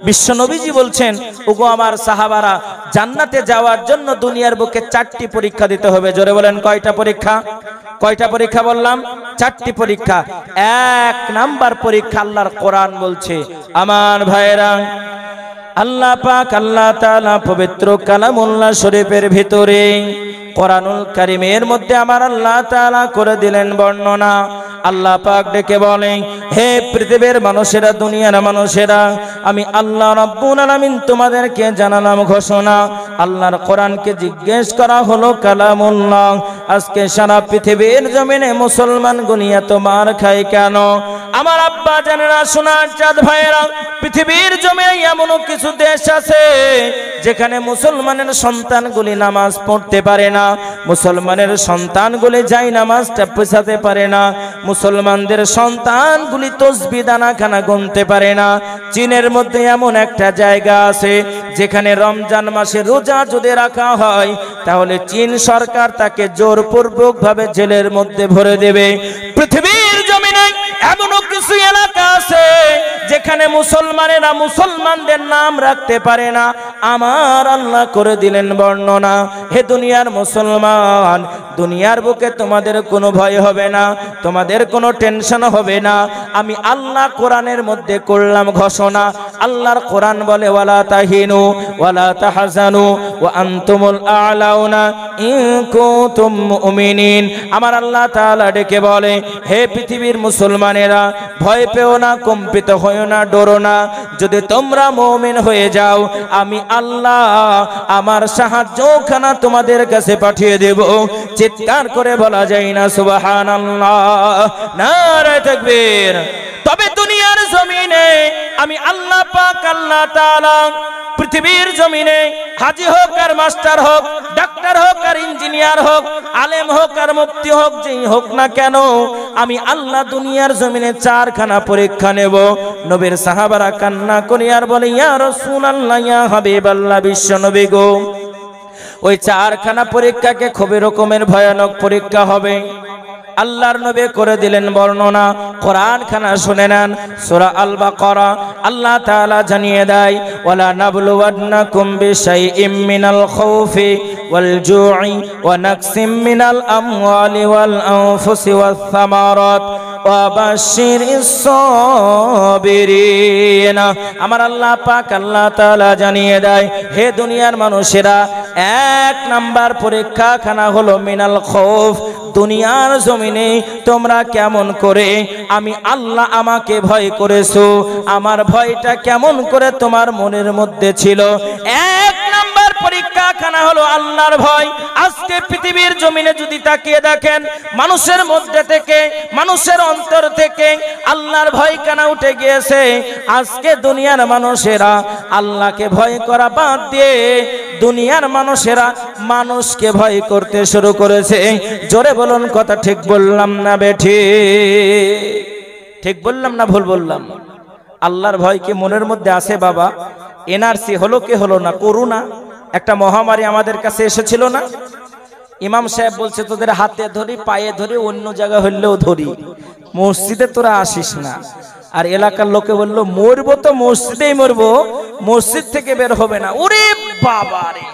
বিশ্বনবীজি বলছেন, ওগো আমার সাহাবারা, জান্নাতে যাওয়ার জন্য দুনিয়ার বুকে 4টি পরীক্ষা দিতে হবে। জোরে বলেন, কয়টা পরীক্ষা? কয়টা পরীক্ষা বললাম? 4টি পরীক্ষা। 1 নাম্বার পরীক্ষা আল্লাহর কোরআন বলছে। আমার ভাইরা, আল্লাহ পাক আল্লাহ তাআলা পবিত্র কালামুল্লাহ শরীফের ভিতরে কোরআনুল কারীমের মধ্যে আমার আল্লাহ তাআলা করে দিলেন বর্ণনা। আল্লাহ পাক ডেকে বলেন, হে পৃথিবীর মানুষেরা, দুনিয়ার মানুষেরা, আমি আল্লাহ রাব্বুল আলামিন তোমাদেরকে জানালাম ঘোষণা। আল্লাহর কোরআনকে জিজ্ঞেস করা হলো কালামুল্লাহ, আজকে সারা পৃথিবীর জমিনে মুসলমান গুনিয়া তোমার খায় কেন? আমার আব্বা জানেরা, সোনার চাঁদ ভাইয়েরা, পৃথিবীর জমিনে এমন কিছু দেশ আছে যেখানে মুসলমানের সন্তানগুলি নামাজ পড়তে পারে না, মুসলমানের সন্তানগুলি যায় নামাজটা পেছাতে পারে না, মুসলমানদের সন্তানগুলি তসবিহ দানাখানা গুনতে পারে না। চীনের মধ্যে এমন একটা জায়গা আছে যেখানে রমজান মাসে রোজা যদি রাখা হয় তাহলে চীন সরকার তাকে জোরপূর্বক ভাবে জেলের মধ্যে ভরে দেবে। পৃথিবীর জমিনে এমন কিছু এলাকা আছে যেখানে মুসলমানেরা মুসলমানদের নাম রাখতে পারে না। আমার আল্লাহ করে দিলেন বর্ণনা, হে দুনিয়ার মুসলমান, দুনিয়ার বুকে তোমাদের কোনো ভয় হবে না, তোমাদের কোনো টেনশন হবে না। আমি আল্লাহ কোরআনের মধ্যে করলাম ঘোষণা। আল্লাহর কোরআন বলে, ওয়ালা তাহিনু ওয়ালা তাহজানু ওয়া আনতুমুল আ'লাউনা ইন কুনতুম মুমিনিন। আমার আল্লাহ তাআলা ডেকে বলে, হে পৃথিবীর মুসলমানেরা, ভয় পেও না, কম্পিত হয়ো না, ডরো না। যদি তোমরা মুমিন হয়ে যাও, আমি আল্লাহ আমার সাহায্যখানা তোমাদের কাছে পাঠিয়ে দেব। চিৎকার করে বলা যায় না সুবহানাল্লাহ, নারে তাকবীর। তবে দুনিয়ার জমিনে আমি আল্লাহ পাক আল্লাহ তাআলা পৃথিবীর জমিনে হাজি হোক আর মাস্টার হোক, ডাক্তার হোক আর ইঞ্জিনিয়ার হোক, আলেম হোক আর মুফতি হোক, যেই হোক না কেন, আমি আল্লাহ দুনিয়ার জমিনে 4খানা পরীক্ষা নেব। নবীর সাহাবারা কান্না করে আর বলে, ইয়া রাসূলুল্লাহ, ইয়া হাবিবাল্লাহ, বিশ্ব নবী গো, ওই 4খানা পরীক্ষাকে খুবই রকমের ভয়ানক পরীক্ষা হবে। আল্লাহর নবী করে দিলেন বর্ণনা। কোরআন খানা শুনে নেন, সূরা আল বাকারা আল্লাহ তাআলা জানিয়ে দেয়, ওয়ালা নাবলুওয়ান্নাকুম বিশাইইম মিনাল খাউফি ওয়াল জু'i ওয়া নাকসিম মিনাল আমওয়ালি ওয়াল আনফুসি ওয়াস সামারাত ওয়া বাশশিরিস সাবিরিন। আমার আল্লাহ পাক আল্লাহ তাআলা জানিয়ে দেয়, হে দুনিয়ার মানুষেরা, 1 নাম্বার পরীক্ষা খানা হলো মিনাল খাউফ। দুনিয়ার জমিনে তোমরা কেমন করে আমি আল্লাহ আমাকে ভয় করেছো, আমার ভয়টা কেমন করে তোমার মনের মধ্যে ছিল। 1 নাম্বার পরীক্ষা খানা হলো আল্লাহর ভয়। আজকে পৃথিবীর জমিনে যদি তাকিয়ে দেখেন, মানুষের মধ্যে থেকে, মানুষের অন্তর থেকে আল্লাহর ভয় কেন উঠে গিয়েছে। আজকে দুনিয়ার মানুষেরা আল্লাহকে ভয় করা বাদ দিয়ে দুনিয়ার মানুষেরা মানুষকে ভয় করতে শুরু করেছে। জোরে বলুন, কথা ঠিক বললাম না বেঠি? ঠিক বললাম না ভুল বললাম? আল্লাহর ভয় কি মনের মধ্যে আছে বাবা? এনআরসি হলো কি হলো না, করোনা একটা মহামারী আমাদের কাছে এসেছিল না? ইমাম সাহেব বলছে, তোদের হাতে ধরি, পায়ে ধরি, অন্য জায়গা হইলেও ধরি, মসজিদে তোরা আসিস না। আর এলাকার লোকে বললো, মরবো তো মসজিদেই মরবো, মসজিদ থেকে বের হবে না। ওরে বাবা রে,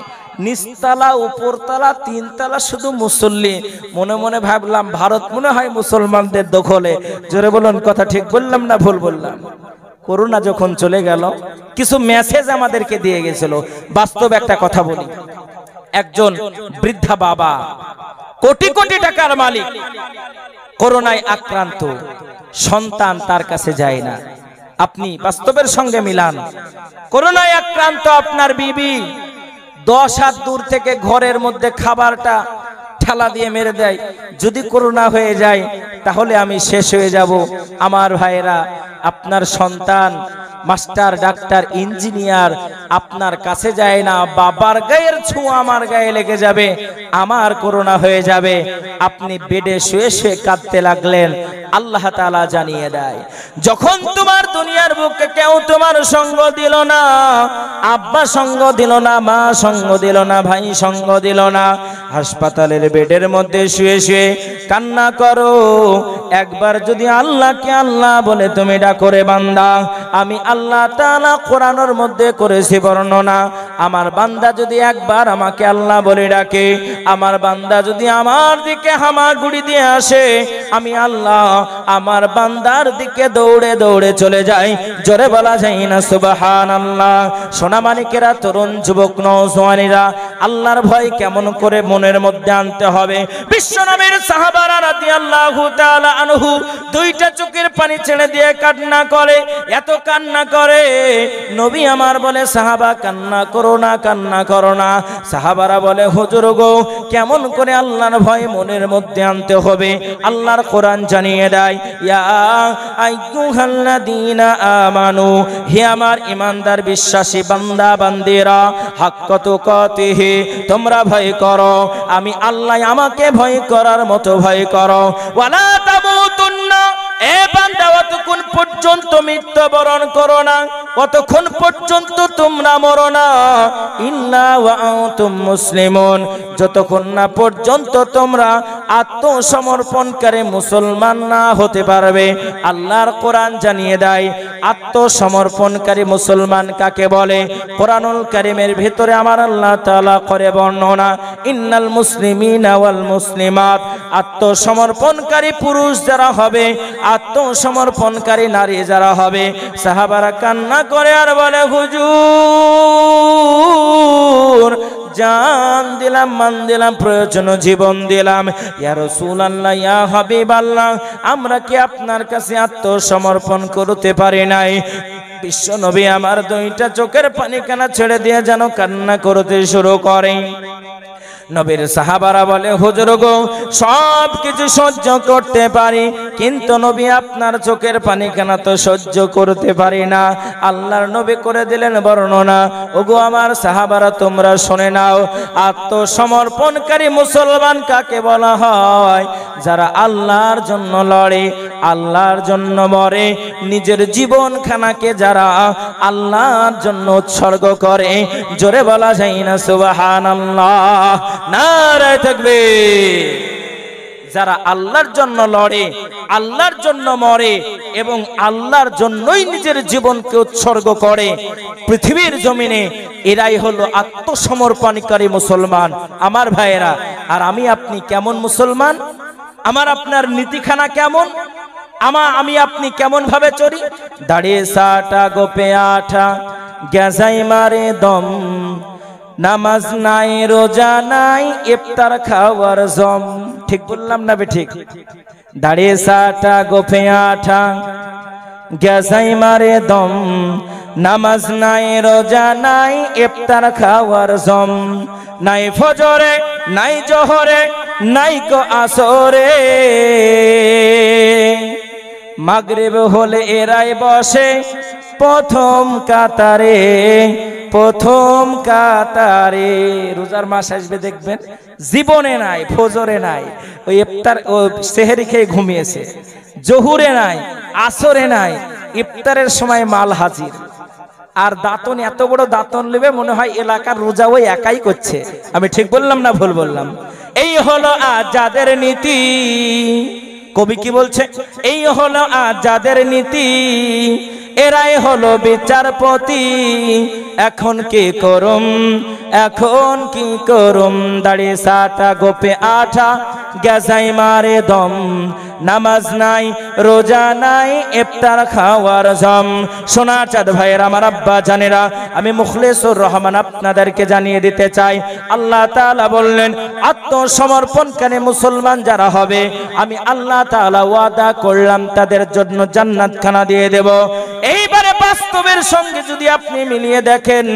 নিচতলা, উপরতলা, 3 তলা শুধু মুসল্লি। মনে মনে ভাবলাম, ভারত মনে হয় মুসলমানদের দখলে। জোরে বলুন, কথা ঠিক বললাম না ভুল বললাম? করোনা যখন চলে গেল, কিছু মেসেজ আমাদেরকে দিয়ে গেছিল। বাস্তব একটা কথা বলি, একজন বৃদ্ধা বাবা, কোটি কোটি টাকার মালিক, করোনায় আক্রান্ত, সন্তান তার কাছে যায় না। আপনি বাস্তবের সঙ্গে মিলান। করোনায় আক্রান্ত আপনার বিবি 10 হাত দূর থেকে ঘরের মধ্যে খাবারটা ঠেলা দিয়ে মেরে দেয়। যদি করোনা হয়ে যায় তাহলে আমি শেষ হয়ে যাব। আমার ভাইয়েরা, আপনার সন্তান মাস্টার, ডাক্তার, ইঞ্জিনিয়ার আপনার কাছে যায় না। বাবার গায়ের ছোঁয়া আমার গায়ে লেগে যাবে, আমার করোনা হয়ে যাবে। আপনি বেডে শুয়ে শুয়ে কাঁদতে লাগলেন। আল্লাহ তাআলা জানিয়ে দেয়, যখন তোমার দুনিয়ার বুকে কেউ তোমার সঙ্গ দিল না, আব্বা সঙ্গ দিল না, মা সঙ্গ দিল না, ভাই সঙ্গ দিল না, হাসপাতালের বেডের মধ্যে শুয়ে শুয়ে কান্না করো। একবার যদি আল্লাহকে আল্লাহ বলে তুমি ডাকো রে বান্দা, আমি আল্লাহ তাআলা কোরআনের মধ্যে করেছে বর্ণনা, আমার বান্দা যদি একবার আমাকে আল্লাহ বলে ডাকে, আমার বান্দা যদি আমার দিকে হামাগুড়ি দিয়ে আসে, আমি আল্লাহ আমার বান্দার দিকে দৌড়ে দৌড়ে চলে যাই। জোরে বলা যায় না সুবহানাল্লাহ। সোনা মানিকেরা, তরুণ যুবক নওজওয়ানেরা, আল্লাহর ভয় কেমন করে মনের মধ্যে আনতে হবে। বিশ্বনবীর সাহাবারা রাদিয়াল্লাহু তাআলা আনহু দুইটা চোখের পানি ছেড়ে দিয়ে কান্না করে, এত কান্না করে, নবী আমার বলে সাহাবা কান্না করো না, কান্না করো না। সাহাবারা বলে হুজুর গো, কেমন করে আল্লাহর ভয় মনের মধ্যে আনতে হবে? আল্লাহর কোরআন জানিয়ে দেয়, ইয়া আইয়ুহাল্লাযীনা আমানু, হে আমার ঈমানদার বিশ্বাসী বান্দা বান্দিরা, হাক্কা তুকাতিহি, তোমরা ভয় করো, আমি আল্লাহ আমাকে ভয় করার মতো ভয় করো। ওয়ালা তামুতুন্না, এ বান্দা অতক্ষণ পর্যন্ত মৃত্যুবরণ করো না, অতক্ষণ পর্যন্ত তোমরা মরো না, ইল্লা ওয়া আনতুম মুসলিমুন, যতক্ষণ না পর্যন্ত তোমরা আত্মসমর্পণকারী মুসলমান না হতে পারবে। আল্লাহর কোরআন জানিয়ে দেয় আত্মসমর্পণকারী মুসলমান কাকে বলে। কোরআনুল কারীমের ভিতরে আমার আল্লাহ তাআলা করে বর্ণনা, ইন্নাল মুসলিমিনা ওয়াল মুসলিমাত, আত্মসমর্পণকারী পুরুষ যারা হবে, আত্মসমর্পণকারী নারী যারা হবে। সাহাবারা কান্না করে আর বলে হুজুর জান দিলাম, মান দিলাম, প্রয়োজন জীবন দিলাম, ইয়া রাসূলুল্লাহ, ইয়া হাবিবাল্লাহ, আমরা কি আপনার কাছে আত্মসমর্পণ করতে পারি নাই? বিশ্ব নবী আমার দুইটা চোখের পানি কানা ছেড়ে দিয়ে যেন কান্না করতে শুরু করে। নবীর সাহাবারা বলে হুজুর গো, সব কিছু সহ্য করতে পারি, কিন্তু নবী আপনার চোখের পানি কেনা তো সহ্য করতে পারি না। আল্লাহর নবী করে দিলেন বর্ণনা, ওগো আমার সাহাবারা তোমরা শুনে নাও, আত্মসমর্পণকারী মুসলমান কাকে বলা হয়? যারা আল্লাহর জন্য লড়ে, আল্লাহর জন্য মরে, নিজের জীবনখানাকে যারা আল্লাহর জন্য উৎসর্গ করে। জোরে বলা যায় না সুবহানাল্লাহ, নারে তাকবীর। যারা আল্লাহর জন্য লড়ে, আল্লাহর জন্য মরে এবং আল্লাহর জন্যই নিজের জীবনকে উৎসর্গ করে পৃথিবীর জমিনে, এরাই হলো আত্মসমর্পণকারী মুসলমান। আমার ভাইয়েরা, আর আমি আপনি কেমন মুসলমান? আমার আপনার নীতিখানা কেমন? আমি আপনি কেমন ভাবে চলি? দাড়িয়ে সাটা গোপে আঠা, গ্যাজাই মারে দম, নামাজ নাই, রোজা নাই, ইফতার খাওয়ার জম। ঠিক বললাম না বে? ঠিক। দাড়িয়ে সাটা গোপে আঠা, গ্যাজাই মারে দম, নামাজ নাই, রোজা নাই, ইফতার খাওয়ার জম, নাই ফজরে, নাই জোহরে, নাই কো আসরে, মাগরিব হলে এরাই বসে প্রথম কাতারে, প্রথম কাতারে। রোজার মাস আসবে দেখবেন, জীবনে নাই, ফজরে নাই, ওই ইফতার ও সেহরি খেয়ে ঘুমিয়েছে, জোহরে নাই, আসরে নাই, ইফতারের সময় মাল হাজির। আর দাঁতন এত বড় দাঁতন নেবে, মনে হয় এলাকার রোজা ওই একাই করছে। আমি ঠিক বললাম না ভুল বললাম? এই হলো আজ যাদের নীতি। কবি কি বলছে? এই হলো আজ যাদের নীতি, এরাই হলো বিচারপতি। এখন কি করুম, এখন কি করুম, দাড়িয়ে সাটা গোপে আঠা, গ্যাজাই মারে দম, নামাজ নাই, রোজা নাই, ইফতার খাওয়ার জম। সোনা চাঁদ ভাইয়ের আমার আব্বা জানেরা, আমি মুখলেসুর রহমান আপনাদেরকে জানিয়ে দিতে চাই, আল্লাহ তাআলা বললেন আত্মসমর্পণকারী মুসলমান যারা হবে, আমি আল্লাহ তাআলা ওয়াদা করলাম তাদের জন্য জান্নাত খানা দিয়ে দেব। এইবারে বাস্তবের সঙ্গে যদি আপনি মিলিয়ে দেখেন,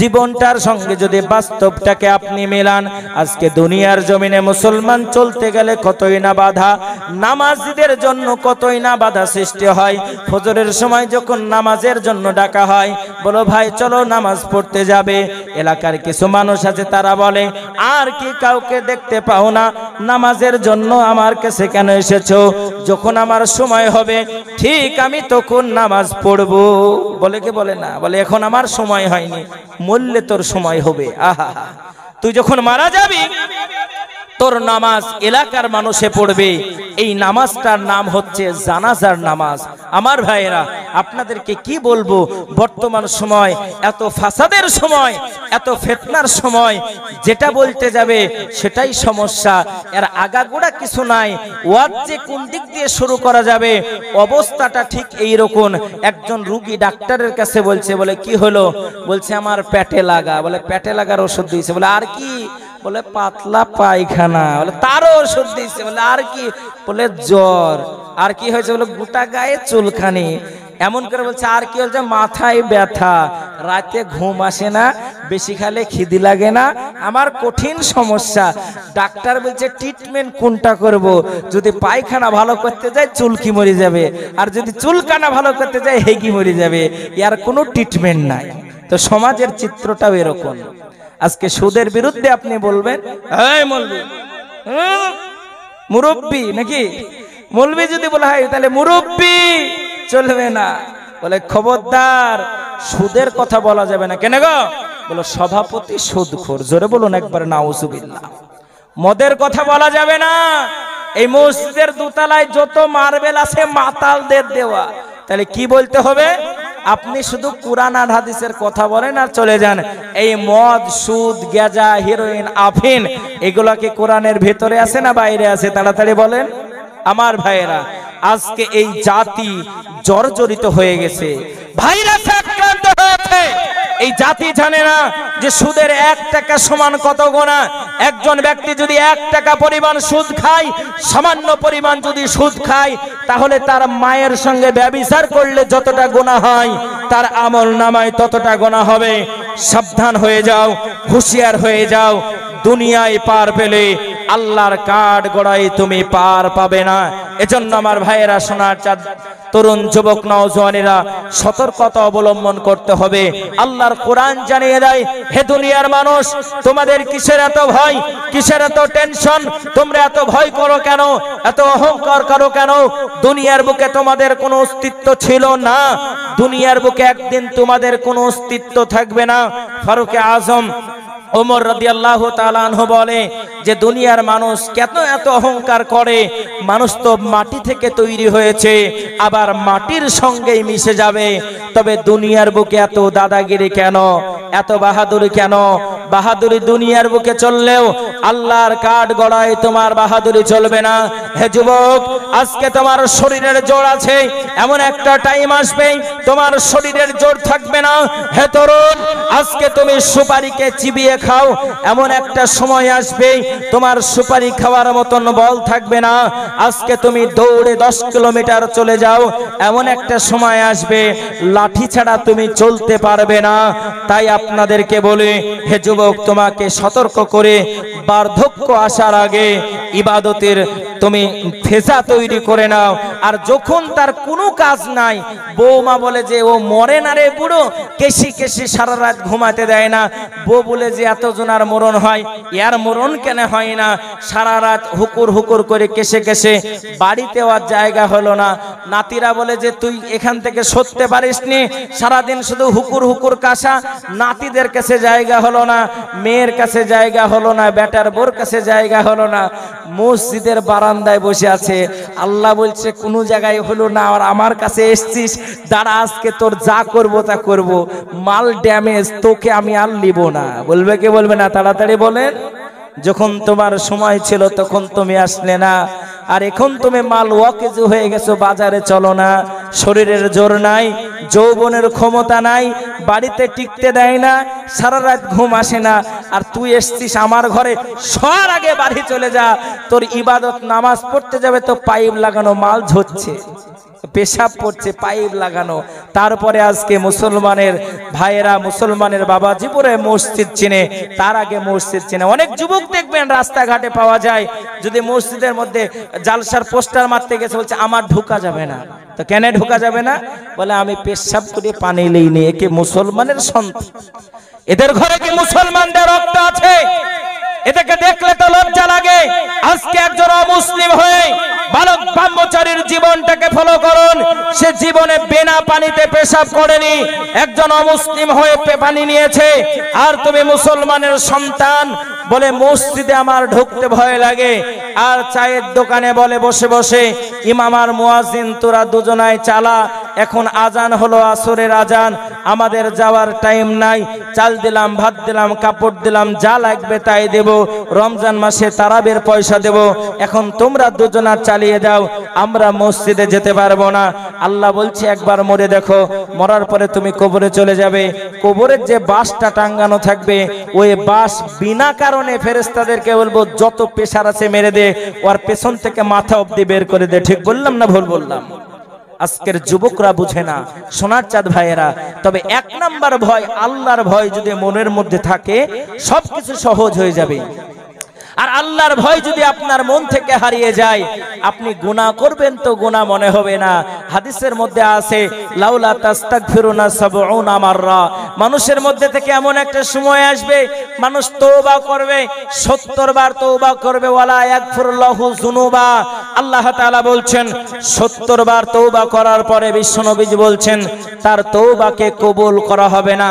জীবনটার সঙ্গে যদি বাস্তবটাকে আপনি মেলান, আজকে দুনিয়ার জমিনে মুসলমান চলতে গেলে কতই না বাধা, নামাজীদের জন্য কতই না বাধা সৃষ্টি হয়। ফজরের সময় যখন নামাজের জন্য ডাকা হয়, বলো ভাই চলো নামাজ পড়তে যাবে, এলাকার কিছু মানুষ আছে তারা বলে আর কি কাউকে দেখতে পাও না, নামাজের জন্য আমার কাছে কেন এসেছো? যখন আমার সময় হবে ঠিক আমি তখন নামাজ পড়বো। বলে কি বলে না? বলে এখন আমার সময় হয়নি, মরলে তোর সময় হবে। আহা, তুই যখন মারা যাবি তোর নামাজ এলাকার মানুষে পড়বে, এই নামাজটার নাম হচ্ছে জানাজার নামাজ। আমার ভাইয়েরা, আপনাদেরকে কি বলবো, বর্তমান সময় এত ফাসাদের সময়, এত ফিতনার সময়, যেটা বলতে যাবে সেটাই সমস্যা, এর আগাগোড়া কিছু নাই। ওয়াজ যে কোন দিক দিয়ে শুরু করা যাবে, অবস্থাটা ঠিক এই রকম। একজন রোগী ডাক্তারের কাছে বলছে, বলে কি হলো? বলছে আমার পেটে লাগা। বলে পেটে লাগার ওষুধ দিয়েছে। বলে আর কি? বলে পাতলা পায়খানা। বলে তারও ওষুধ দিয়েছে। বলে আর কি? বলে জ্বর। আর কি হয়েছে? বলে গোটা গায়ে চুলখানি। এমন করে বলছে আর কি হয়েছে? মাথায় ব্যথা, রাতে ঘুম আসে না, বেশি খেলে খিদি লাগে না, আমার কঠিন সমস্যা। ডাক্তার বলছে ট্রিটমেন্ট কোনটা করব? যদি পায়খানা ভালো করতে যায় চুলকি মরে যাবে, আর যদি চুলকানা ভালো করতে যায় হেগি মরে যাবে, এর কোনো ট্রিটমেন্ট নাই। তো সমাজের চিত্রটাও এরকম। আজকে সুদের বিরুদ্ধে আপনি বলবেন, এই মৌলবি, মুরব্বি নাকি? মৌলবি যদি বলা হয় তাহলে মুরব্বি চলবে না। বলে খবরদার, সুদের কথা বলা যাবে না। কেন গো? বলো সভাপতি সুদখোর। জোরে বলুন একবার নাউজুবিল্লাহ। মদের কথা বলা যাবে না। এই মসজিদের দোতলায় যত মার্বেল আছে মাতালদের দেওয়া। তাহলে কি বলতে হবে? আপনি শুধু কুরআন আর হাদিসের কথা বলেন আর চলে যান। এই মদ, সুদ, গেজা, হেরোইন, আফিন, এগুলা কি কোরআনের ভেতরে আছে না বাইরে আছে? তাড়াতাড়ি বলেন। আমার ভাইয়েরা, আজকে এই জাতি জর্জরিত হয়ে গেছে, ভাইরাসে আক্রান্ত হয়েছে। এই জাতি জানে না যে সুদের 1 টাকা সমান কত গোনা। একজন ব্যক্তি যদি 1 টাকা পরিমাণ সুদ খায়, সামান্য পরিমাণ যদি সুদ খায়, তাহলে তার মায়ের সঙ্গে ব্যভিচার করলে যতটা গোনা হয়, তার আমল নামায় ততটা গোনা হবে। সাবধান হয়ে যাও, হুঁশিয়ার হয়ে যাও। দুনিয়ায় পার পেলে আল্লাহর কাঠ গড়াই তুমি পার পাবে না। এজন্য আমার ভাইয়েরা, সোনার চাঁদ, তরুণ যুবক নওজওয়ানেরা, সতর্কতা অবলম্বন করতে হবে। আল্লাহর কোরআন জানিয়ে দেয়, হে দুনিয়ার মানুষ, তোমাদের কিসের এত ভয়, কিসের এত টেনশন? তোমরা এত ভয় করো কেন? এত অহংকার করো কেন? দুনিয়ার বুকে তোমাদের কোনো অস্তিত্ব ছিল না, দুনিয়ার বুকে একদিন তোমাদের কোনো অস্তিত্ব থাকবে না। ফারুকে আজম ওমর রাদিয়াল্লাহু তাআলা আনহু বলে যে দুনিয়ার মানুষ কেন এত অহংকার করে? মানুষ তো মাটি থেকে তৈরি হয়েছে, আবার মাটির সঙ্গেই মিশে যাবে। তবে দুনিয়ার বুকে এত দাদাগিরি কেন, এত বাহাদুরি কেন? বাহাদুরি দুনিয়ার বুকে চললেও আল্লাহর কাঠ গড়ায় তোমার বাহাদুরি চলবে না। হে যুবক, আজকে তোমার শরীরের জোর আছে, এমন একটা টাইম আসবে তোমার শরীরের জোর থাকবে না। হে তরুণ, আজকে তুমি সুপারিকে চিবিয়ে খাও, এমন একটা সময় আসবে তোমার সুপারি খাওয়ার মতন বল থাকবে না। আজকে তুমি দৌড়ে 10 কিলোমিটার চলে যাও, এমন একটা সময় আসবে লাঠি ছাড়া তুমি চলতে পারবে না। তাই আপনাদেরকে বলি, হে যুবক, তোমাকে সতর্ক করে বার্ধক্য আসার আগে ইবাদতের তুমি ফেজা তৈরি করে নাও। আর যখন তার কোনো কাজ নাই, বৌমা বলে যে ও মরে না রে বুড়ো, কেশি কেশি সারা রাত ঘুমাতে দেয় না। বউ বলে যে এত জনার মরণ হয়, এর মরণ কেন হয় না? সারা রাত হুকুর হুকুর করে কেশে কেশে, বাড়িতে আর জায়গা হলো না। নাতিরা বলে যে তুই এখান থেকে সরতে পারিস নি, সারাদিন শুধু হুকুর হুকুর কাশা। নাতিদের কাছে জায়গা হলো না, মেয়ের কাছে জায়গা হলো না, বেটার বোর কাছে জায়গা হলো না। মসজিদের বারান্দায় বসে আছে। আল্লাহ বলছে কোনো জায়গায় হলো না, আর আমার কাছে এসছিস, দাঁড়া আজকে তোর যা করবো তা করবো। মাল ড্যামেজ, তোকে আমি আর লিব না। বলবে কি বলবে না? তাড়াতাড়ি বলেন। যখন তোমার সময় ছিল তখন তুমি আসলে না, আর এখন তুমি মাল ওয়াকিজ হয়ে গেছো, বাজারে চলো না। শরীরের জোর নাই, যৌবনের ক্ষমতা নাই, বাড়িতে টিকতে দেয় না, সারা রাত ঘুম আসে না। আর তুই এসছিস আমার ঘরে, সবার আগে বাড়ি চলে যা। তোর ইবাদত নামাজ পড়তে যাবে তো পাইপ লাগানো মাল ঝরছে, পেশাব পড়ছে, পাইপ লাগানো। তারপরে আজকে মুসলমানের ভাইয়েরা, মুসলমানের বাবা জীবনে মসজিদ চিনে, তার আগে মসজিদ চিনে। অনেক যুবক দেখবেন রাস্তাঘাটে পাওয়া যায়, যদি মসজিদের মধ্যে জালসার পোস্টার মারতে গেছে, বলছে আমার ঢোকা যাবে না। তো কেন ঢোকা যাবে না? বলে আমি পেশাব করে পানি লইনি। একে মুসলমানের সন্তান, এদের ঘরে কি মুসলমানদের রক্ত আছে? এটাকে দেখলে তো লজ্জা লাগে। আজকে একজন অমুসলিম হয়ে বালক ব্রহ্মচারীর জীবনটাকে ফলো করুন। সে জীবনে বিনা পানিতে পেশাব করেনি, একজন অমুসলিম হয়ে পানি নিয়েছে। আর তুমি মুসলমানের সন্তান, বলে মসজিদে আমার ঢুকতে ভয় লাগে, আর চায়ের দোকানে বলে বসে বসে ইমাম আর মুয়াজ্জিন তোরা দুজনায় চালা, এখন আজান হলো আসরের আজান, আমাদের যাওয়ার টাইম নাই, চাল দিলাম, ভাত দিলাম, কাপড় দিলাম, যা লাগবে তাই দেব, রমজান মাসে তারাবির পয়সা দেব, এখন তোমরা দুজনা চালিয়ে যাও, আমরা মসজিদে যেতে পারবো না। আল্লাহ বলছে একবার মরে দেখো, মরার পরে তুমি কবরে চলে যাবে, কবরের যে বাঁশটা টাঙ্গানো থাকবে ওই বাঁশ বিনা কারণে ফেরেশতাদেরকে বলবো যত পেশার আছে মেরে দে, ওর পেছন থেকে মাথা অবধি বের করে দে। ঠিক বললাম না ভুল বললাম? আজকের যুবকরা বুঝে না, সোনার চাঁদ ভাইয়েরা। তবে এক নাম্বার ভয়, আল্লাহর ভয় যদি মনের মধ্যে থাকে সবকিছু সহজ হয়ে যাবে। আর আল্লাহর ভয় যদি আপনার মন থেকে হারিয়ে যায়, আপনি গুনাহ করবেন তো গুনাহ মনে হবে না। হাদিসের মধ্যে আছে লাউলা তাস্তাগফিরুনা ৭০ মাররা, মানুষের মধ্যে থেকে এমন একটা সময় আসবে মানুষ তওবা করবে, ৭০ বার তওবা করবে, ওয়ালা ইয়াগফিরুল্লাহু যুনুবা, আল্লাহ তাআলা বলছেন ৭০ বার তওবা করার পরে বিশ্বনবীজি বলছেন তার তওবাকে কবুল করা হবে না।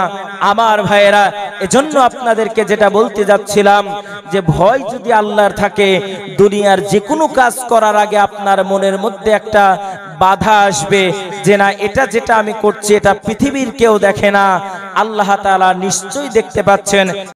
আমার ভাইয়েরা, এজন্য আপনাদেরকে যেটা বলতে যাচ্ছিলাম যে ভয় যদি আল্লাহর থাকে, দুনিয়ার যে কোনো কাজ করার আগে আপনার মনের মধ্যে একটা বাধা আসবে যে না, এটা যেটা আমি করছি এটা পৃথিবীর কেউ দেখে না, আল্লাহ তাআলা নিশ্চয়ই দেখতে পাচ্ছেন।